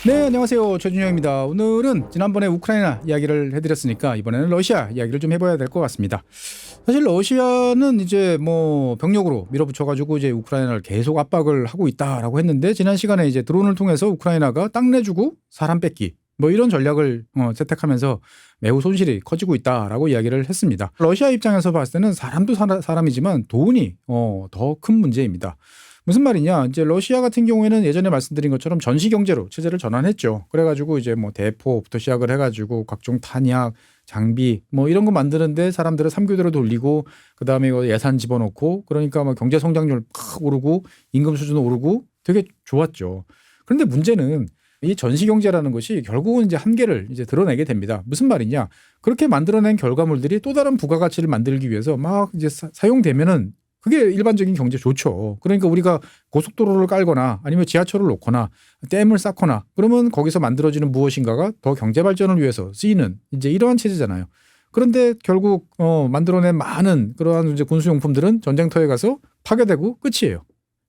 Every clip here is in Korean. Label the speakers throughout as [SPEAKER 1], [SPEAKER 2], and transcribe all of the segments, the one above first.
[SPEAKER 1] 네, 안녕하세요. 최준영입니다. 오늘은 지난번에 우크라이나 이야기를 해드렸으니까 이번에는 러시아 이야기를 좀 해봐야 될 것 같습니다. 사실 러시아는 이제 뭐 병력으로 밀어붙여가지고 이제 우크라이나를 계속 압박을 하고 있다라고 했는데, 지난 시간에 이제 드론을 통해서 우크라이나가 땅 내주고 사람 뺏기 뭐 이런 전략을 채택하면서 매우 손실이 커지고 있다라고 이야기를 했습니다. 러시아 입장에서 봤을 때는 사람도 사람이지만 돈이 더 큰 문제입니다. 무슨 말이냐? 이제 러시아 같은 경우에는 예전에 말씀드린 것처럼 전시 경제로 체제를 전환했죠. 그래가지고 이제 뭐 대포부터 시작을 해가지고 각종 탄약, 장비 뭐 이런 거 만드는데 사람들을 3교대로 돌리고, 그 다음에 예산 집어넣고, 그러니까 뭐 경제 성장률 팍 오르고 임금 수준 오르고 되게 좋았죠. 그런데 문제는 이 전시 경제라는 것이 결국은 이제 한계를 이제 드러내게 됩니다. 무슨 말이냐? 그렇게 만들어낸 결과물들이 또 다른 부가가치를 만들기 위해서 막 이제 사용되면은 그게 일반적인 경제 좋죠. 그러니까 우리가 고속도로를 깔거나 아니면 지하철을 놓거나 댐을 쌓거나 그러면 거기서 만들어지는 무엇인가가 더 경제 발전을 위해서 쓰이는 이제 이러한 체제잖아요. 그런데 결국 만들어낸 많은 그러한 이제 군수용품들은 전쟁터에 가서 파괴되고 끝이에요.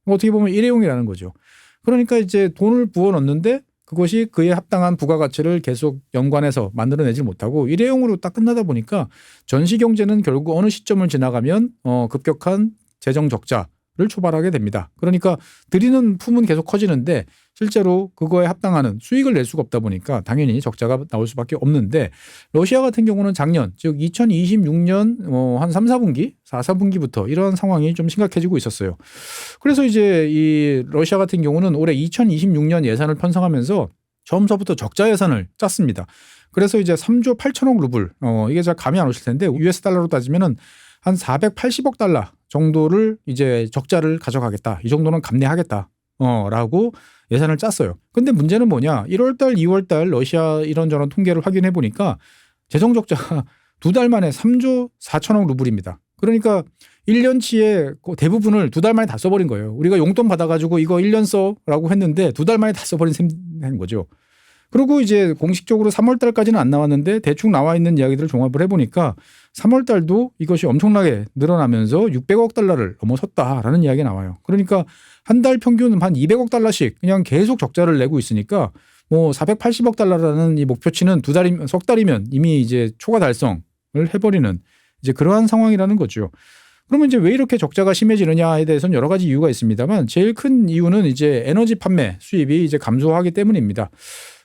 [SPEAKER 1] 어떻게 보면 일회용이라는 거죠. 그러니까 이제 돈을 부어 넣는데 그것이 그에 합당한 부가가치를 계속 연관해서 만들어내지 못하고 일회용으로 딱 끝나다 보니까 전시 경제는 결국 어느 시점을 지나가면 급격한 재정 적자를 초발하게 됩니다. 그러니까 들이는 품은 계속 커지는데 실제로 그거에 합당하는 수익을 낼 수가 없다 보니까 당연히 적자가 나올 수밖에 없는데, 러시아 같은 경우는 작년 즉 2026년 한 3, 4분기, 4, 4분기부터 이런 상황이 좀 심각해지고 있었어요. 그래서 이제 이 러시아 같은 경우는 올해 2026년 예산을 편성하면서 처음서부터 적자 예산을 짰습니다. 그래서 이제 3조 8천억 루블, 이게 잘 감이 안 오실 텐데 US 달러로 따지면은 한 480억 달러 정도를 이제 적자를 가져가겠다. 이 정도는 감내하겠다. 라고 예산을 짰어요. 근데 문제는 뭐냐? 1월달, 2월달 러시아 이런저런 통계를 확인해 보니까 재정 적자가 두 달 만에 3조 4천억 루블입니다. 그러니까 1년치의 대부분을 두 달 만에 다 써버린 거예요. 우리가 용돈 받아가지고 이거 1년 써라고 했는데 두 달 만에 다 써버린 셈인 거죠. 그리고 이제 공식적으로 3월 달까지는 안 나왔는데 대충 나와 있는 이야기들을 종합을 해보니까 3월 달도 이것이 엄청나게 늘어나면서 600억 달러를 넘어섰다라는 이야기가 나와요. 그러니까 한 달 평균 한 200억 달러씩 그냥 계속 적자를 내고 있으니까 뭐 480억 달러라는 이 목표치는 석 달이면 이미 이제 초과 달성을 해버리는 이제 그러한 상황이라는 거죠. 그러면 이제 왜 이렇게 적자가 심해지느냐에 대해서는 여러 가지 이유가 있습니다만 제일 큰 이유는 이제 에너지 판매 수입이 이제 감소하기 때문입니다.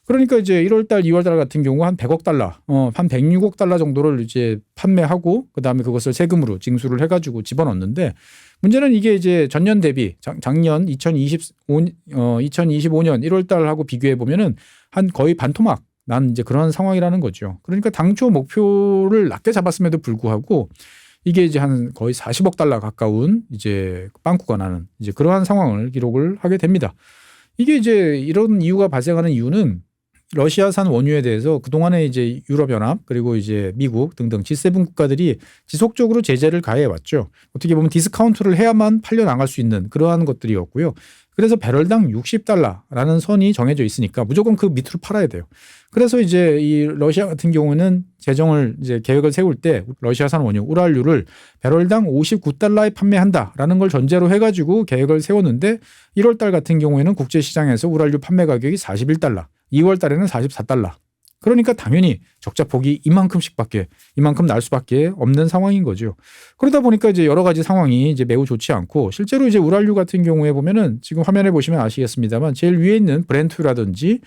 [SPEAKER 1] 그러니까 이제 1월달, 2월달 같은 경우 한 100억 달러, 한 106억 달러 정도를 이제 판매하고 그다음에 그것을 세금으로 징수를 해가지고 집어넣는데, 문제는 이게 이제 전년 대비 작년 2025년 1월달하고 비교해 보면은 한 거의 반토막 난 이제 그런 상황이라는 거죠. 그러니까 당초 목표를 낮게 잡았음에도 불구하고 이게 이제 한 거의 40억 달러 가까운 이제 빵꾸가 나는 이제 그러한 상황을 기록을 하게 됩니다. 이게 이제 이런 이유가 발생하는 이유는 러시아산 원유에 대해서 그동안에 이제 유럽연합 그리고 이제 미국 등등 G7 국가들이 지속적으로 제재를 가해 왔죠. 어떻게 보면 디스카운트를 해야만 팔려 나갈 수 있는 그러한 것들이었고요. 그래서 배럴당 60달러라는 선이 정해져 있으니까 무조건 그 밑으로 팔아야 돼요. 그래서 이제 이 러시아 같은 경우는 재정을 이제 계획을 세울 때 러시아산 원유 우랄유를 배럴당 59달러에 판매한다라는 걸 전제로 해가지고 계획을 세웠는데, 1월달 같은 경우에는 국제시장에서 우랄유 판매 가격이 41달러, 2월 달에는 44달러. 그러니까 당연히 적자 폭이 이만큼 날 수밖에 없는 상황인 거죠. 그러다 보니까 이제 여러 가지 상황이 이제 매우 좋지 않고, 실제로 이제 우랄유 같은 경우에 보면은 지금 화면에 보시면 아시겠습니다만 제일 위에 있는 브렌트라든지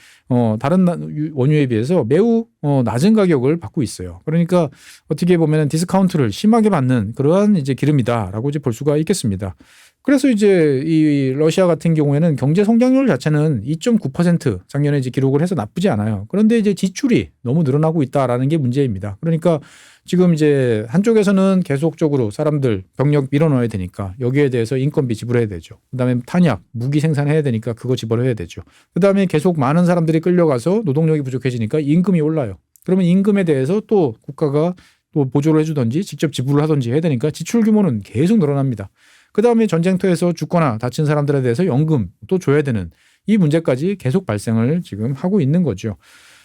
[SPEAKER 1] 다른 원유에 비해서 매우 낮은 가격을 받고 있어요. 그러니까 어떻게 보면은 디스카운트를 심하게 받는 그러한 이제 기름이다라고 이제 볼 수가 있겠습니다. 그래서 이제 이 러시아 같은 경우에는 경제 성장률 자체는 2.9% 작년에 이제 기록을 해서 나쁘지 않아요. 그런데 이제 지출이 너무 늘어나고 있다라는 게 문제입니다. 그러니까 지금 이제 한쪽에서는 계속적으로 사람들 병력 밀어넣어야 되니까 여기에 대해서 인건비 지불해야 되죠. 그다음에 탄약, 무기 생산해야 되니까 그거 지불해야 되죠. 그다음에 계속 많은 사람들이 끌려가서 노동력이 부족해지니까 임금이 올라요. 그러면 임금에 대해서 또 국가가 또 보조를 해주든지 직접 지불을 하든지 해야 되니까 지출 규모는 계속 늘어납니다. 그다음에 전쟁터에서 죽거나 다친 사람들에 대해서 연금 또 줘야 되는 이 문제까지 계속 발생을 지금 하고 있는 거죠.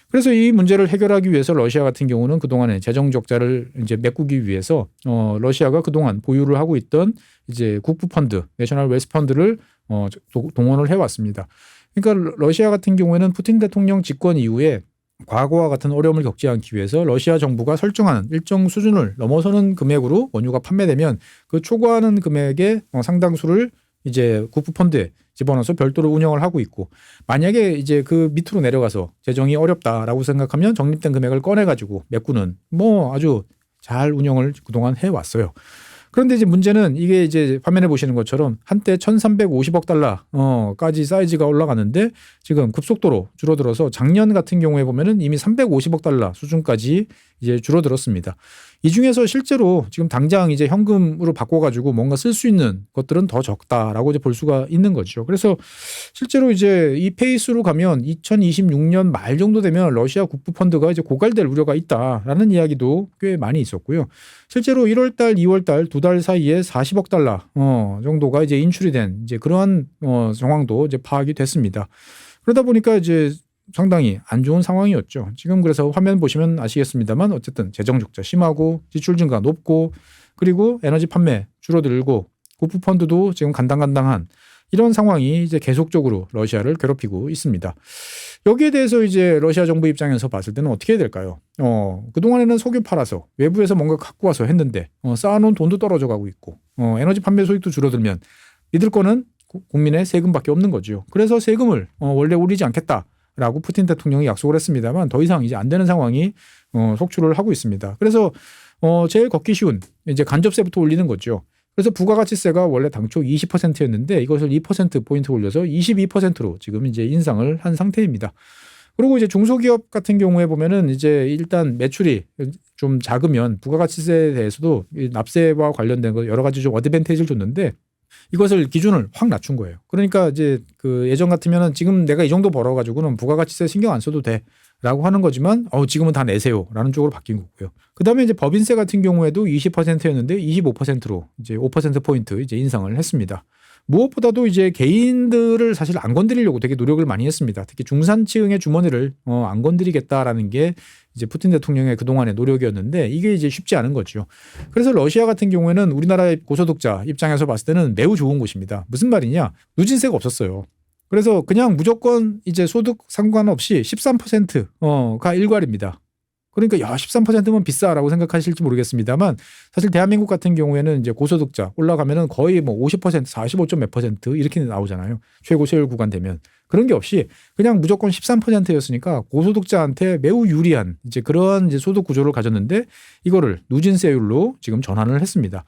[SPEAKER 1] 그래서 이 문제를 해결하기 위해서 러시아 같은 경우는 그동안에 재정 적자를 이제 메꾸기 위해서 러시아가 그동안 보유를 하고 있던 이제 국부 펀드, 내셔널 웨스 펀드를 동원을 해왔습니다. 그러니까 러시아 같은 경우에는 푸틴 대통령 집권 이후에 과거와 같은 어려움을 겪지 않기 위해서 러시아 정부가 설정하는 일정 수준을 넘어서는 금액으로 원유가 판매되면 그 초과하는 금액의 상당수를 이제 국부펀드에 집어넣어서 별도로 운영을 하고 있고, 만약에 이제 그 밑으로 내려가서 재정이 어렵다라고 생각하면 적립된 금액을 꺼내가지고 메꾸는 뭐 아주 잘 운영을 그동안 해왔어요. 그런데 이제 문제는 이게 이제 화면에 보시는 것처럼 한때 1,350억 달러까지 사이즈가 올라갔는데 지금 급속도로 줄어들어서 작년 같은 경우에 보면은 이미 350억 달러 수준까지 이제 줄어들었습니다. 이 중에서 실제로 지금 당장 이제 현금으로 바꿔가지고 뭔가 쓸 수 있는 것들은 더 적다라고 이제 볼 수가 있는 거죠. 그래서 실제로 이제 이 페이스로 가면 2026년 말 정도 되면 러시아 국부펀드가 이제 고갈될 우려가 있다라는 이야기도 꽤 많이 있었고요. 실제로 1월달, 2월달 두 달 사이에 40억 달러 정도가 이제 인출이 된 이제 그러한 정황도 이제 파악이 됐습니다. 그러다 보니까 이제 상당히 안 좋은 상황이었죠. 지금 그래서 화면 보시면 아시겠습니다만 어쨌든 재정 적자 심하고 지출 증가 높고 그리고 에너지 판매 줄어들고 국부펀드도 지금 간당간당한 이런 상황이 이제 계속적으로 러시아를 괴롭히고 있습니다. 여기에 대해서 이제 러시아 정부 입장에서 봤을 때는 어떻게 해야 될까요? 그동안에는 석유 팔아서 외부에서 뭔가 갖고 와서 했는데 쌓아놓은 돈도 떨어져 가고 있고 에너지 판매 소득도 줄어들면 믿을 거는 국민의 세금밖에 없는 거죠. 그래서 세금을 원래 올리지 않겠다라고 푸틴 대통령이 약속을 했습니다만 더 이상 이제 안 되는 상황이 속출을 하고 있습니다. 그래서 제일 걷기 쉬운 이제 간접세부터 올리는 거죠. 그래서 부가가치세가 원래 당초 20%였는데 이것을 2%포인트 올려서 22%로 지금 이제 인상을 한 상태입니다. 그리고 이제 중소기업 같은 경우에 보면은 이제 일단 매출이 좀 작으면 부가가치세에 대해서도 납세와 관련된 거 여러 가지 좀 어드밴티지를 줬는데 이것을 기준을 확 낮춘 거예요. 그러니까 이제 그 예전 같으면은 지금 내가 이 정도 벌어가지고는 부가가치세 신경 안 써도 돼라고 하는 거지만 지금은 다 내세요라는 쪽으로 바뀐 거고요. 그다음에 이제 법인세 같은 경우에도 20%였는데 25%로 이제 5%포인트 이제 인상을 했습니다. 무엇보다도 이제 개인들을 사실 안 건드리려고 되게 노력을 많이 했습니다. 특히 중산층의 주머니를 안 건드리겠다라는 게 이제 푸틴 대통령의 그동안의 노력이었는데 이게 이제 쉽지 않은 거죠. 그래서 러시아 같은 경우에는 우리나라의 고소득자 입장에서 봤을 때는 매우 좋은 곳입니다. 무슨 말이냐? 누진세가 없었어요. 그래서 그냥 무조건 이제 소득 상관없이 13%가 일괄입니다. 그러니까 13%면 비싸라고 생각하실지 모르겠습니다만 사실 대한민국 같은 경우에는 이제 고소득자 올라가면은 거의 뭐 50%, 45점 몇 퍼센트 이렇게 나오잖아요. 최고 세율 구간 되면. 그런 게 없이 그냥 무조건 13%였으니까 고소득자한테 매우 유리한 이제 그러한 이제 소득 구조를 가졌는데 이거를 누진세율로 지금 전환을 했습니다.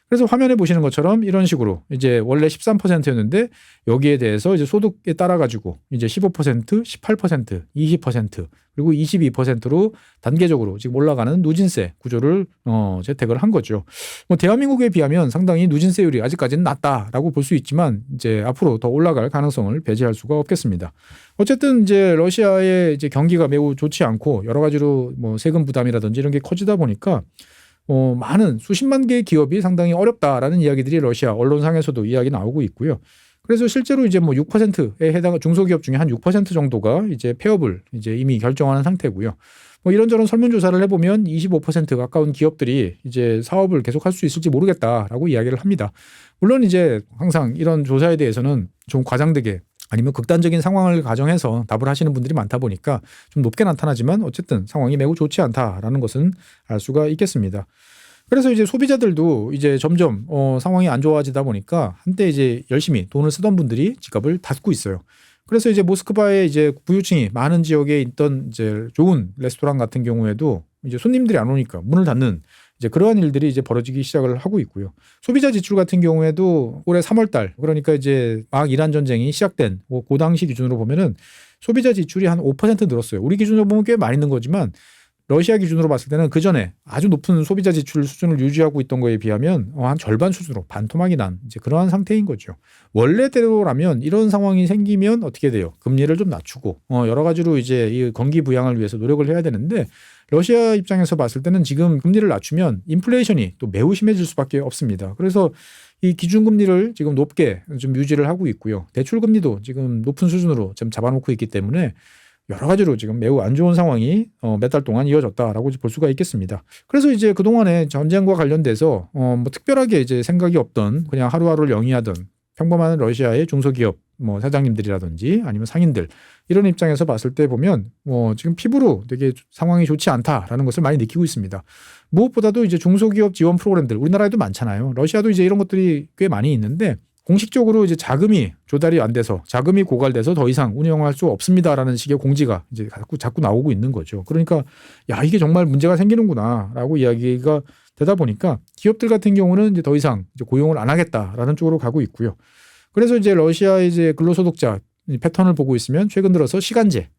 [SPEAKER 1] 그래서 화면에 보시는 것처럼 이런 식으로 이제 원래 13%였는데 여기에 대해서 이제 소득에 따라 가지고 이제 15%, 18%, 20% 그리고 22%로 단계적으로 지금 올라가는 누진세 구조를 채택을 한 거죠. 뭐 대한민국에 비하면 상당히 누진세율이 아직까지는 낮다라고 볼 수 있지만 이제 앞으로 더 올라갈 가능성을 배제할 수가 없겠습니다. 어쨌든 이제 러시아의 이제 경기가 매우 좋지 않고 여러 가지로 뭐 세금 부담이라든지 이런 게 커지다 보니까 많은 수십만 개의 기업이 상당히 어렵다라는 이야기들이 러시아 언론상에서도 이야기 나오고 있고요. 그래서 실제로 이제 뭐 6%에 해당 중소기업 중에 한 6% 정도가 이제 폐업을 이제 이미 결정하는 상태고요. 뭐 이런저런 설문조사를 해보면 25% 가까운 기업들이 이제 사업을 계속할 수 있을지 모르겠다라고 이야기를 합니다. 물론 이제 항상 이런 조사에 대해서는 좀 과장되게 아니면 극단적인 상황을 가정해서 답을 하시는 분들이 많다 보니까 좀 높게 나타나지만 어쨌든 상황이 매우 좋지 않다라는 것은 알 수가 있겠습니다. 그래서 이제 소비자들도 이제 점점 상황이 안 좋아지다 보니까 한때 이제 열심히 돈을 쓰던 분들이 지갑을 닫고 있어요. 그래서 이제 모스크바의 이제 부유층이 많은 지역에 있던 이제 좋은 레스토랑 같은 경우에도 이제 손님들이 안 오니까 문을 닫는 이제 그러한 일들이 이제 벌어지기 시작을 하고 있고요. 소비자 지출 같은 경우에도 올해 3월 달 그러니까 이제 막 이란 전쟁이 시작된 그 당시 기준으로 보면은 소비자 지출이 한 5% 늘었어요. 우리 기준으로 보면 꽤 많이 는 거지만 러시아 기준으로 봤을 때는 그 전에 아주 높은 소비자 지출 수준을 유지하고 있던 거에 비하면 한 절반 수준으로 반토막이 난 이제 그러한 상태인 거죠. 원래대로라면 이런 상황이 생기면 어떻게 돼요? 금리를 좀 낮추고 여러 가지로 이제 이 경기 부양을 위해서 노력을 해야 되는데 러시아 입장에서 봤을 때는 지금 금리를 낮추면 인플레이션이 또 매우 심해질 수밖에 없습니다. 그래서 이 기준금리를 지금 높게 좀 유지를 하고 있고요. 대출금리도 지금 높은 수준으로 좀 잡아놓고 있기 때문에 여러 가지로 지금 매우 안 좋은 상황이 몇 달 동안 이어졌다라고 볼 수가 있겠습니다. 그래서 이제 그동안에 전쟁과 관련돼서 뭐 특별하게 이제 생각이 없던 그냥 하루하루를 영위하던 평범한 러시아의 중소기업 뭐 사장님들이라든지 아니면 상인들 이런 입장에서 봤을 때 보면 지금 피부로 되게 상황이 좋지 않다라는 것을 많이 느끼고 있습니다. 무엇보다도 이제 중소기업 지원 프로그램들 우리나라에도 많잖아요. 러시아도 이제 이런 것들이 꽤 많이 있는데 공식적으로 이제 자금이 조달이 안 돼서 자금이 고갈돼서 더 이상 운영할 수 없습니다라는 식의 공지가 이제 자꾸 나오고 있는 거죠. 그러니까 야 이게 정말 문제가 생기는구나라고 이야기가 되다 보니까 기업들 같은 경우는 이제 더 이상 이제 고용을 안 하겠다라는 쪽으로 가고 있고요. 그래서 이제 러시아의 이제 근로소득자 패턴을 보고 있으면 최근 들어서 시간제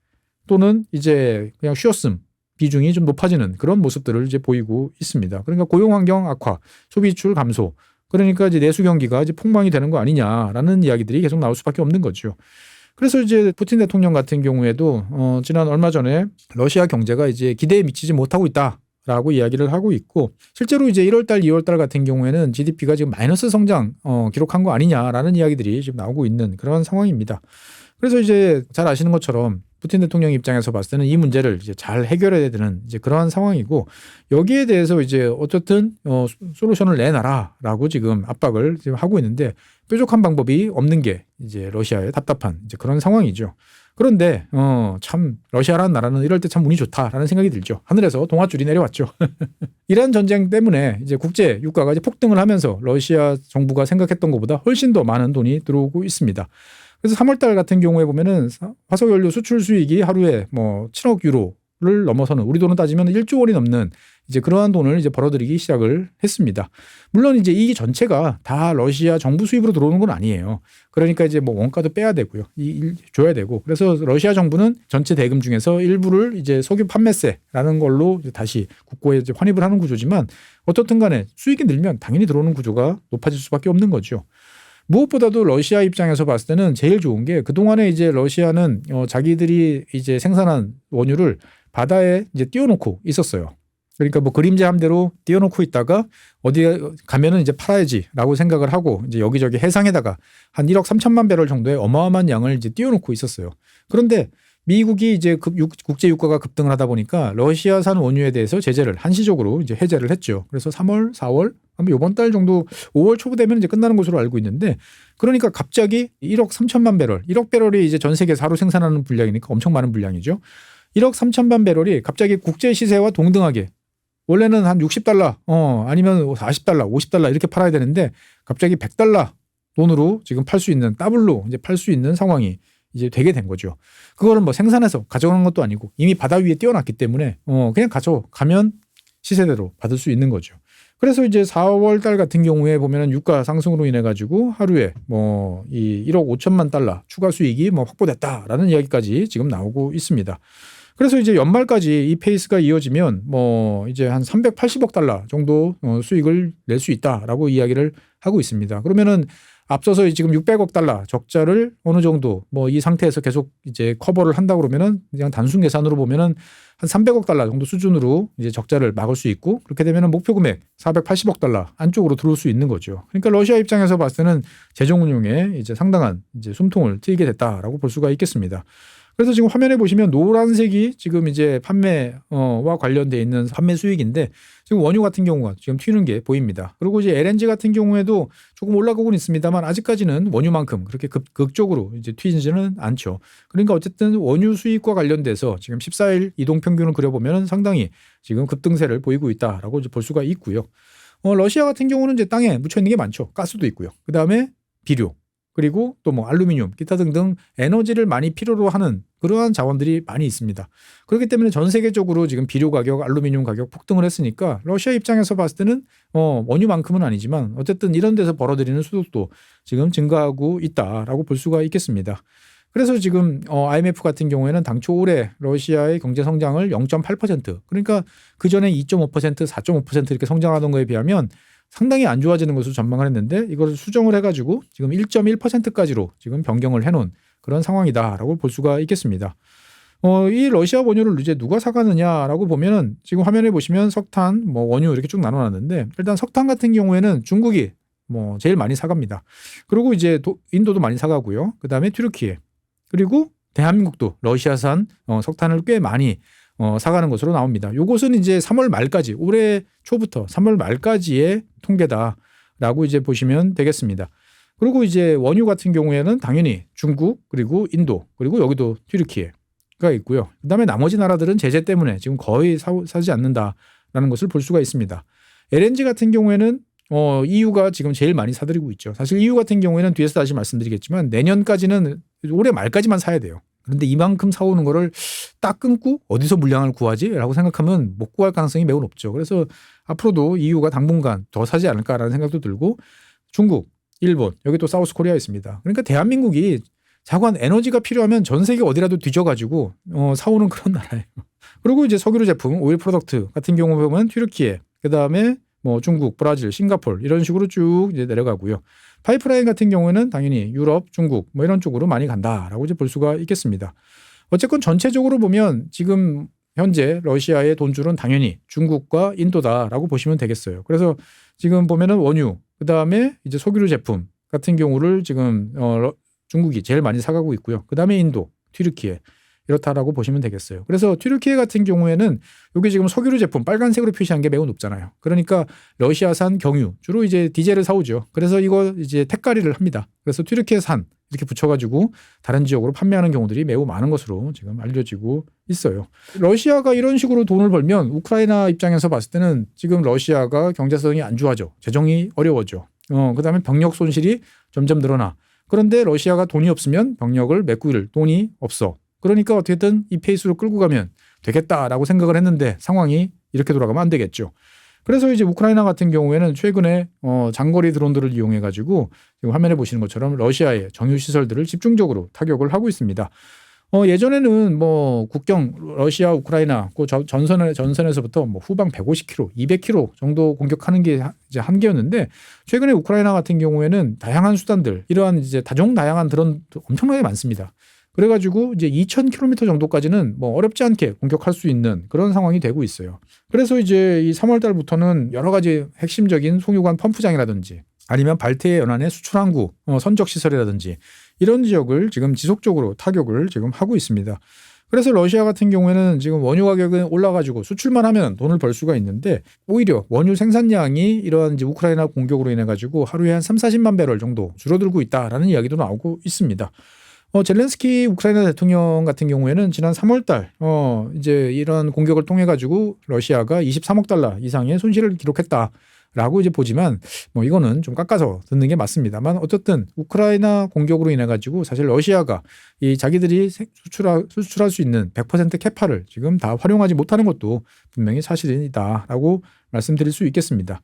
[SPEAKER 1] 또는 이제 그냥 쉬었음 비중이 좀 높아지는 그런 모습들을 이제 보이고 있습니다. 그러니까 고용 환경 악화, 소비출 감소. 그러니까 이제 내수 경기가 이제 폭망이 되는 거 아니냐라는 이야기들이 계속 나올 수밖에 없는 거죠. 그래서 이제 푸틴 대통령 같은 경우에도 지난 얼마 전에 러시아 경제가 이제 기대에 미치지 못하고 있다라고 이야기를 하고 있고 실제로 이제 1월달, 2월달 같은 경우에는 GDP가 지금 마이너스 성장 기록한 거 아니냐라는 이야기들이 지금 나오고 있는 그런 상황입니다. 그래서 이제 잘 아시는 것처럼 푸틴 대통령 입장에서 봤을 때는 이 문제를 이제 잘 해결해야 되는 이제 그러한 상황이고 여기에 대해서 이제 어쨌든 솔루션을 내놔라라고 지금 압박을 지금 하고 있는데 뾰족한 방법이 없는 게 이제 러시아의 답답한 이제 그런 상황이죠. 그런데 참 러시아라는 나라는 이럴 때 참 운이 좋다라는 생각이 들죠. 하늘에서 동아줄이 내려왔죠. 이란 전쟁 때문에 이제 국제 유가가 이제 폭등을 하면서 러시아 정부가 생각했던 것보다 훨씬 더 많은 돈이 들어오고 있습니다. 그래서 3월달 같은 경우에 보면은 화석연료 수출 수익이 하루에 뭐 7억 유로를 넘어서는 우리 돈으로 따지면 1조 원이 넘는 이제 그러한 돈을 이제 벌어들이기 시작을 했습니다. 물론 이제 이 전체가 다 러시아 정부 수입으로 들어오는 건 아니에요. 그러니까 이제 뭐 원가도 빼야 되고요. 줘야 되고. 그래서 러시아 정부는 전체 대금 중에서 일부를 이제 석유 판매세라는 걸로 이제 다시 국고에 이제 환입을 하는 구조지만 어떻든 간에 수익이 늘면 당연히 들어오는 구조가 높아질 수밖에 없는 거죠. 무엇보다도 러시아 입장에서 봤을 때는 제일 좋은 게 그동안에 이제 러시아는 자기들이 이제 생산한 원유를 바다에 이제 띄워놓고 있었어요. 그러니까 뭐 그림자 함대로 띄워놓고 있다가 어디에 가면은 이제 팔아야지라고 생각을 하고 이제 여기저기 해상에다가 한 1억 3천만 배럴 정도의 어마어마한 양을 이제 띄워놓고 있었어요. 그런데 미국이 이제 국제 유가가 급등을 하다 보니까 러시아산 원유에 대해서 제재를 한시적으로 이제 해제를 했죠. 그래서 3월, 4월, 아마 이번 달 정도 5월 초부 되면 이제 끝나는 것으로 알고 있는데 그러니까 갑자기 1억 3천만 배럴, 1억 배럴이 이제 전 세계에서 하루 생산하는 분량이니까 엄청 많은 분량이죠. 1억 3천만 배럴이 갑자기 국제 시세와 동등하게 원래는 한 60달러, 아니면 40달러, 50달러 이렇게 팔아야 되는데 갑자기 100달러 돈으로 지금 팔 수 있는 더블로 이제 팔 수 있는 상황이 이제 되게 된 거죠. 그거를 뭐 생산해서 가져가는 것도 아니고 이미 바다 위에 띄워놨기 때문에 그냥 가져가면 시세대로 받을 수 있는 거죠. 그래서 이제 4월 달 같은 경우에 보면은 유가 상승으로 인해 가지고 하루에 뭐 이 1억 5천만 달러 추가 수익이 뭐 확보됐다라는 이야기까지 지금 나오고 있습니다. 그래서 이제 연말까지 이 페이스가 이어지면 뭐 이제 한 380억 달러 정도 수익을 낼 수 있다라고 이야기를 하고 있습니다. 그러면은 앞서서 지금 600억 달러 적자를 어느 정도 뭐 이 상태에서 계속 이제 커버를 한다 그러면은 그냥 단순 계산으로 보면은 한 300억 달러 정도 수준으로 이제 적자를 막을 수 있고 그렇게 되면은 목표 금액 480억 달러 안쪽으로 들어올 수 있는 거죠. 그러니까 러시아 입장에서 봤을 때는 재정 운용에 이제 상당한 이제 숨통을 트이게 됐다라고 볼 수가 있겠습니다. 그래서 지금 화면에 보시면 노란색이 지금 이제 판매와 관련돼 있는 판매 수익인데 지금 원유 같은 경우가 지금 튀는 게 보입니다. 그리고 이제 LNG 같은 경우에도 조금 올라가고는 있습니다만 아직까지는 원유만큼 그렇게 극적으로 이제 튀지는 않죠. 그러니까 어쨌든 원유 수익과 관련돼서 지금 14일 이동 평균을 그려보면 상당히 지금 급등세를 보이고 있다라고 볼 수가 있고요. 러시아 같은 경우는 이제 땅에 묻혀 있는 게 많죠. 가스도 있고요. 그 다음에 비료. 그리고 또 뭐 알루미늄, 기타 등등 에너지를 많이 필요로 하는 그러한 자원들이 많이 있습니다. 그렇기 때문에 전 세계적으로 지금 비료 가격, 알루미늄 가격 폭등을 했으니까 러시아 입장에서 봤을 때는 원유만큼은 아니지만 어쨌든 이런 데서 벌어들이는 수익도 지금 증가하고 있다라고 볼 수가 있겠습니다. 그래서 지금 IMF 같은 경우에는 당초 올해 러시아의 경제 성장을 0.8% 그러니까 그전에 2.5%, 4.5% 이렇게 성장하던 거에 비하면 상당히 안 좋아지는 것으로 전망을 했는데 이걸 수정을 해가지고 지금 1.1%까지로 지금 변경을 해놓은 그런 상황이다라고 볼 수가 있겠습니다. 이 러시아 원유를 이제 누가 사가느냐라고 보면은 지금 화면에 보시면 석탄, 뭐 원유 이렇게 쭉 나눠놨는데 일단 석탄 같은 경우에는 중국이 뭐 제일 많이 사갑니다. 그리고 이제 인도도 많이 사가고요. 그 다음에 튀르키예 그리고 대한민국도 러시아산 석탄을 꽤 많이 사가는 것으로 나옵니다. 요것은 이제 3월 말까지 올해 초부터 3월 말까지의 통계다라고 이제 보시면 되겠습니다. 그리고 이제 원유 같은 경우에는 당연히 중국 그리고 인도 그리고 여기도 튀르키예가 있고요. 그다음에 나머지 나라들은 제재 때문에 지금 거의 사지 않는다라는 것을 볼 수가 있습니다. LNG 같은 경우에는 EU가 지금 제일 많이 사들이고 있죠. 사실 EU 같은 경우에는 뒤에서 다시 말씀드리겠지만 내년까지는 올해 말까지만 사야 돼요. 그런데 이만큼 사오는 거를 딱 끊고 어디서 물량을 구하지라고 생각하면 못 구할 가능성이 매우 높죠. 그래서 앞으로도 EU가 당분간 더 사지 않을까라는 생각도 들고 중국, 일본, 여기 또 사우스 코리아 있습니다. 그러니까 대한민국이 자관 에너지가 필요하면 전 세계 어디라도 뒤져가지고 사오는 그런 나라예요. 그리고 이제 석유류 제품, 오일 프로덕트 같은 경우 보면 튀르키예, 그다음에 뭐 중국, 브라질, 싱가포르 이런 식으로 쭉 이제 내려가고요. 파이프라인 같은 경우에는 당연히 유럽, 중국 뭐 이런 쪽으로 많이 간다라고 이제 볼 수가 있겠습니다. 어쨌건 전체적으로 보면 지금 현재 러시아의 돈줄은 당연히 중국과 인도다라고 보시면 되겠어요. 그래서 지금 보면은 원유, 그다음에 이제 석유류 제품 같은 경우를 지금 중국이 제일 많이 사가고 있고요. 그다음에 인도, 튀르키예 이렇다라고 보시면 되겠어요. 그래서 튀르키예 같은 경우에는 여기 지금 석유류 제품 빨간색으로 표시한 게 매우 높잖아요. 그러니까 러시아산 경유 주로 이제 디젤을 사오죠. 그래서 이거 이제 택가리를 합니다. 그래서 튀르키예산 이렇게 붙여가지고 다른 지역으로 판매하는 경우들이 매우 많은 것으로 지금 알려지고 있어요. 러시아가 이런 식으로 돈을 벌면 우크라이나 입장에서 봤을 때는 지금 러시아가 경제성이 안 좋아져. 재정이 어려워져. 그다음에 병력 손실이 점점 늘어나. 그런데 러시아가 돈이 없으면 병력을 메꿀 돈이 없어. 그러니까 어떻게든 이 페이스로 끌고 가면 되겠다라고 생각을 했는데 상황이 이렇게 돌아가면 안 되겠죠. 그래서 이제 우크라이나 같은 경우에는 최근에 장거리 드론들을 이용해 가지고 지금 화면에 보시는 것처럼 러시아의 정유 시설들을 집중적으로 타격을 하고 있습니다. 예전에는 뭐 국경 러시아 우크라이나 그 전선에서부터 뭐 후방 150km, 200km 정도 공격하는 게 이제 한계였는데 최근에 우크라이나 같은 경우에는 다양한 수단들 이러한 이제 다종다양한 드론 엄청나게 많습니다. 그래가지고 이제 2,000km 정도까지는 뭐 어렵지 않게 공격할 수 있는 그런 상황이 되고 있어요. 그래서 이제 이 3월 달부터는 여러 가지 핵심적인 송유관 펌프장이라든지 아니면 발트해 연안의 수출 항구, 선적 시설이라든지 이런 지역을 지금 지속적으로 타격을 지금 하고 있습니다. 그래서 러시아 같은 경우에는 지금 원유 가격은 올라가지고 수출만 하면 돈을 벌 수가 있는데 오히려 원유 생산량이 이러한 이제 우크라이나 공격으로 인해 가지고 하루에 한 3,40만 배럴 정도 줄어들고 있다라는 이야기도 나오고 있습니다. 젤렌스키 우크라이나 대통령 같은 경우에는 지난 3월 달 이제 이런 공격을 통해 가지고 러시아가 23억 달러 이상의 손실을 기록했다라고 이제 보지만 뭐 이거는 좀 깎아서 듣는 게 맞습니다만 어쨌든 우크라이나 공격으로 인해 가지고 사실 러시아가 이 자기들이 수출할 수 있는 100% 캐파를 지금 다 활용하지 못하는 것도 분명히 사실이다라고 말씀드릴 수 있겠습니다.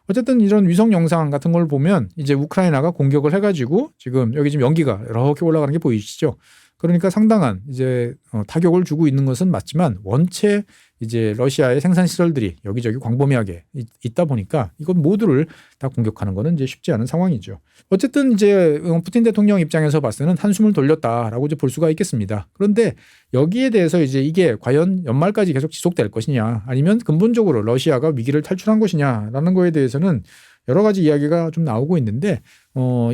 [SPEAKER 1] 어쨌든 이런 위성 영상 같은 걸 보면 이제 우크라이나가 공격을 해가지고 지금 여기 지금 연기가 이렇게 올라가는 게 보이시죠? 그러니까 상당한 이제 타격을 주고 있는 것은 맞지만 원체 이제 러시아의 생산 시설들이 여기저기 광범위하게 있다 보니까 이것 모두를 다 공격하는 것은 이제 쉽지 않은 상황이죠. 어쨌든 이제 푸틴 대통령 입장에서 봤을 때는 한숨을 돌렸다라고 이제 볼 수가 있겠습니다. 그런데 여기에 대해서 이제 이게 과연 연말까지 계속 지속될 것이냐 아니면 근본적으로 러시아가 위기를 탈출한 것이냐라는 거에 대해서는 여러 가지 이야기가 좀 나오고 있는데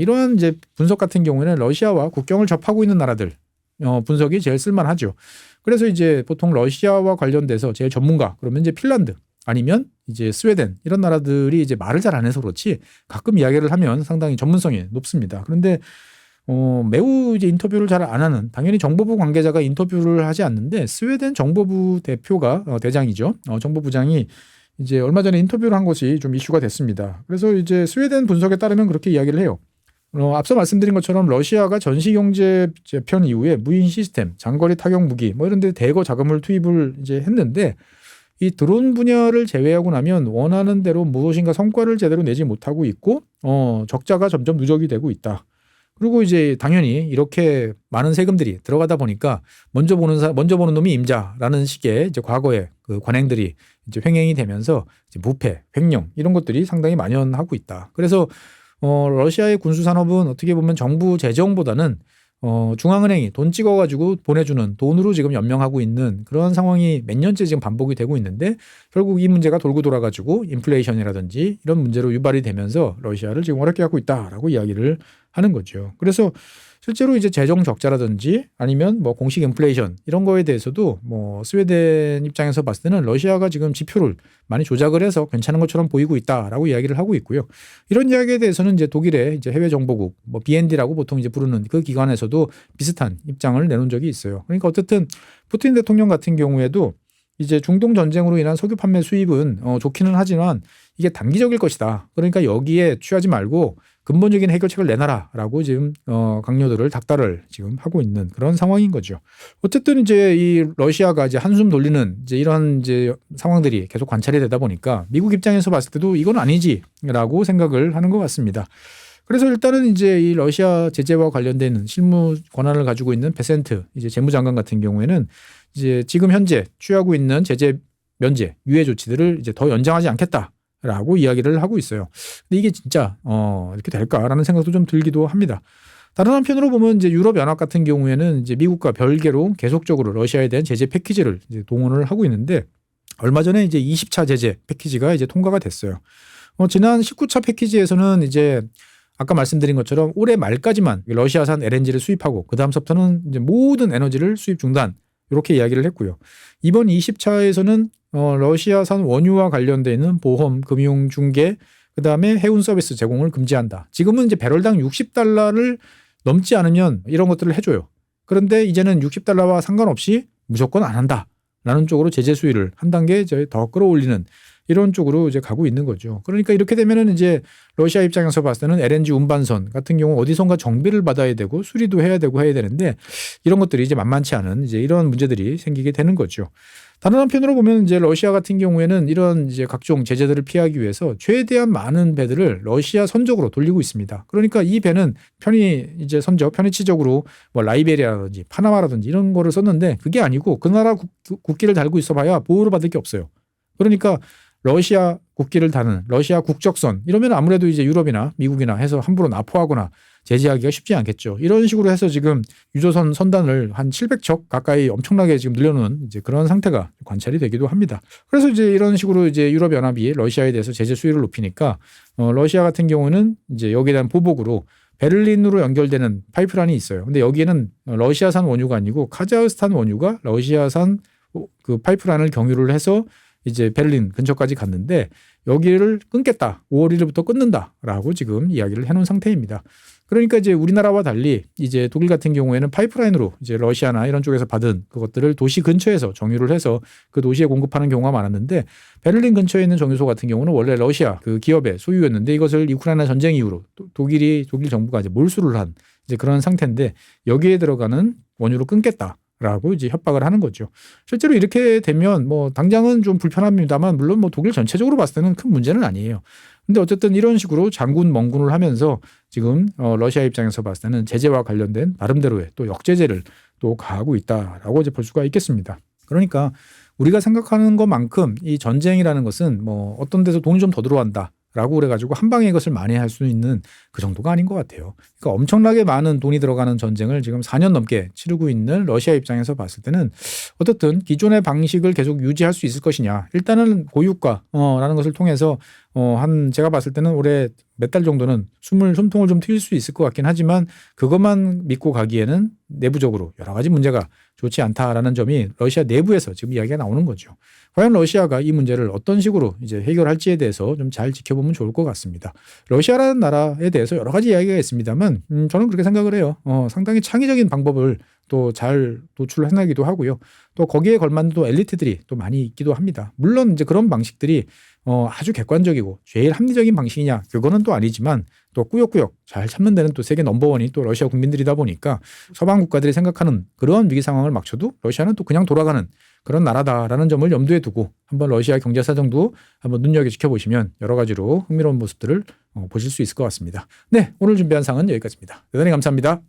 [SPEAKER 1] 이러한 이제 분석 같은 경우에는 러시아와 국경을 접하고 있는 나라들 분석이 제일 쓸만하죠. 그래서 이제 보통 러시아와 관련돼서 제일 전문가 그러면 이제 핀란드 아니면 이제 스웨덴 이런 나라들이 이제 말을 잘 안 해서 그렇지 가끔 이야기를 하면 상당히 전문성이 높습니다. 그런데 매우 이제 인터뷰를 잘 안 하는 당연히 정보부 관계자가 인터뷰를 하지 않는데 스웨덴 정보부 대표가 대장이죠. 정보부장이 이제 얼마 전에 인터뷰를 한 것이 좀 이슈가 됐습니다. 그래서 이제 스웨덴 분석에 따르면 그렇게 이야기를 해요. 앞서 말씀드린 것처럼 러시아가 전시경제 재편 이후에 무인 시스템, 장거리 타격 무기 뭐 이런 데 대거 자금을 투입을 이제 했는데 이 드론 분야를 제외하고 나면 원하는 대로 무엇인가 성과를 제대로 내지 못하고 있고 적자가 점점 누적이 되고 있다. 그리고 이제 당연히 이렇게 많은 세금들이 들어가다 보니까 먼저 보는 놈이 임자라는 식의 이제 과거의 그 관행들이 이제 횡행이 되면서 이제 부패, 횡령 이런 것들이 상당히 만연하고 있다. 그래서 러시아의 군수 산업은 어떻게 보면 정부 재정보다는 중앙은행이 돈 찍어가지고 보내주는 돈으로 지금 연명하고 있는 그런 상황이 몇 년째 지금 반복이 되고 있는데 결국 이 문제가 돌고 돌아가지고 인플레이션이라든지 이런 문제로 유발이 되면서 러시아를 지금 어렵게 하고 있다라고 이야기를 하는 거죠. 그래서 실제로 이제 재정 적자라든지 아니면 뭐 공식 인플레이션 이런 거에 대해서도 뭐 스웨덴 입장에서 봤을 때는 러시아가 지금 지표를 많이 조작을 해서 괜찮은 것처럼 보이고 있다라고 이야기를 하고 있고요. 이런 이야기에 대해서는 이제 독일의 이제 해외 정보국 뭐 BND라고 보통 이제 부르는 그 기관에서도 비슷한 입장을 내놓은 적이 있어요. 그러니까 어쨌든 푸틴 대통령 같은 경우에도 이제 중동 전쟁으로 인한 석유 판매 수입은 좋기는 하지만 이게 단기적일 것이다. 그러니까 여기에 취하지 말고 근본적인 해결책을 내놔라라고 지금 강요들을 닥달을 지금 하고 있는 그런 상황인 거죠. 어쨌든 이제 이 러시아가 이제 한숨 돌리는 이제 이런 이제 상황들이 계속 관찰이 되다 보니까 미국 입장에서 봤을 때도 이건 아니지라고 생각을 하는 것 같습니다. 그래서 일단은 이제 이 러시아 제재와 관련된 실무 권한을 가지고 있는 베센트 이제 재무장관 같은 경우에는 이제 지금 현재 취하고 있는 제재 면제 유예 조치들을 이제 더 연장하지 않겠다라고 이야기를 하고 있어요. 근데 이게 진짜 이렇게 될까라는 생각도 좀 들기도 합니다. 다른 한편으로 보면 이제 유럽 연합 같은 경우에는 이제 미국과 별개로 계속적으로 러시아에 대한 제재 패키지를 이제 동원을 하고 있는데 얼마 전에 이제 20차 제재 패키지가 이제 통과가 됐어요. 지난 19차 패키지에서는 이제 아까 말씀드린 것처럼 올해 말까지만 러시아산 LNG를 수입하고 그다음서부터는 이제 모든 에너지를 수입 중단 이렇게 이야기를 했고요. 이번 20차에서는 러시아산 원유와 관련돼 있는 보험, 금융, 중개, 그다음에 해운 서비스 제공을 금지한다. 지금은 이제 배럴당 60달러를 넘지 않으면 이런 것들을 해줘요. 그런데 이제는 60달러와 상관없이 무조건 안 한다라는 쪽으로 제재 수위를 한 단계 더 끌어올리는 이런 쪽으로 이제 가고 있는 거죠. 그러니까 이렇게 되면은 이제 러시아 입장에서 봤을 때는 LNG 운반선 같은 경우 어디선가 정비를 받아야 되고 수리도 해야 되고 해야 되는데 이런 것들이 이제 만만치 않은 이제 이런 문제들이 생기게 되는 거죠. 다른 한편으로 보면 이제 러시아 같은 경우에는 이런 이제 각종 제재들을 피하기 위해서 최대한 많은 배들을 러시아 선적으로 돌리고 있습니다. 그러니까 이 배는 이제 편의치적으로 뭐 라이베리아라든지 파나마라든지 이런 거를 썼는데 그게 아니고 그 나라 국기를 달고 있어봐야 보호를 받을 게 없어요. 그러니까 러시아 국기를 다는 러시아 국적선 이러면 아무래도 이제 유럽이나 미국이나 해서 함부로 납포하거나 제재하기가 쉽지 않겠죠. 이런 식으로 해서 지금 유조선 선단을 한 700척 가까이 엄청나게 지금 늘려놓은 이제 그런 상태가 관찰이 되기도 합니다. 그래서 이제 이런 식으로 이제 유럽 연합이 러시아에 대해서 제재 수위를 높이니까 러시아 같은 경우는 이제 여기에 대한 보복으로 베를린으로 연결되는 파이프라인이 있어요. 근데 여기에는 러시아산 원유가 아니고 카자흐스탄 원유가 러시아산 그 파이프라인을 경유를 해서 이제 베를린 근처까지 갔는데 여기를 끊겠다. 5월 1일부터 끊는다라고 지금 이야기를 해놓은 상태입니다. 그러니까 이제 우리나라와 달리 이제 독일 같은 경우에는 파이프라인으로 이제 러시아나 이런 쪽에서 받은 그것들을 도시 근처에서 정유를 해서 그 도시에 공급하는 경우가 많았는데 베를린 근처에 있는 정유소 같은 경우는 원래 러시아 그 기업의 소유였는데 이것을 우크라이나 전쟁 이후로 독일 정부가 이제 몰수를 한 이제 그런 상태인데 여기에 들어가는 원유를 끊겠다. 라고 이제 협박을 하는 거죠. 실제로 이렇게 되면 뭐 당장은 좀 불편합니다만 물론 뭐 독일 전체적으로 봤을 때는 큰 문제는 아니에요. 근데 어쨌든 이런 식으로 장군 멍군을 하면서 지금 러시아 입장에서 봤을 때는 제재와 관련된 나름대로의 또 역제재를 또 가하고 있다라고 이제 볼 수가 있겠습니다. 그러니까 우리가 생각하는 것만큼 이 전쟁이라는 것은 뭐 어떤 데서 돈이 좀 더 들어간다. 라고 그래가지고 한 방에 이것을 만회할 수 있는 그 정도가 아닌 것 같아요. 그러니까 엄청나게 많은 돈이 들어가는 전쟁을 지금 4년 넘게 치르고 있는 러시아 입장에서 봤을 때는 어떻든 기존의 방식을 계속 유지할 수 있을 것이냐. 일단은 고유가라는 것을 통해서 제가 봤을 때는 올해 몇 달 정도는 숨통을 좀 트일 수 있을 것 같긴 하지만 그것만 믿고 가기에는 내부적으로 여러 가지 문제가 좋지 않다라는 점이 러시아 내부에서 지금 이야기가 나오는 거죠. 과연 러시아가 이 문제를 어떤 식으로 이제 해결할지에 대해서 좀 잘 지켜보면 좋을 것 같습니다. 러시아라는 나라에 대해서 여러 가지 이야기가 있습니다만 저는 그렇게 생각을 해요. 상당히 창의적인 방법을 또 잘 도출해내기도 하고요. 또 거기에 걸맞는 또 엘리트들이 또 많이 있기도 합니다. 물론 이제 그런 방식들이 아주 객관적이고 제일 합리적인 방식이냐 그거는 또 아니지만 또 꾸역꾸역 잘 참는 데는 또 세계 넘버원이 또 러시아 국민들이다 보니까 서방 국가들이 생각하는 그런 위기 상황을 막혀도 러시아는 또 그냥 돌아가는 그런 나라다라는 점을 염두에 두고 한번 러시아 경제 사정도 한번 눈여겨 지켜보시면 여러 가지로 흥미로운 모습들을 보실 수 있을 것 같습니다. 네, 오늘 준비한 상은 여기까지입니다. 대단히 감사합니다.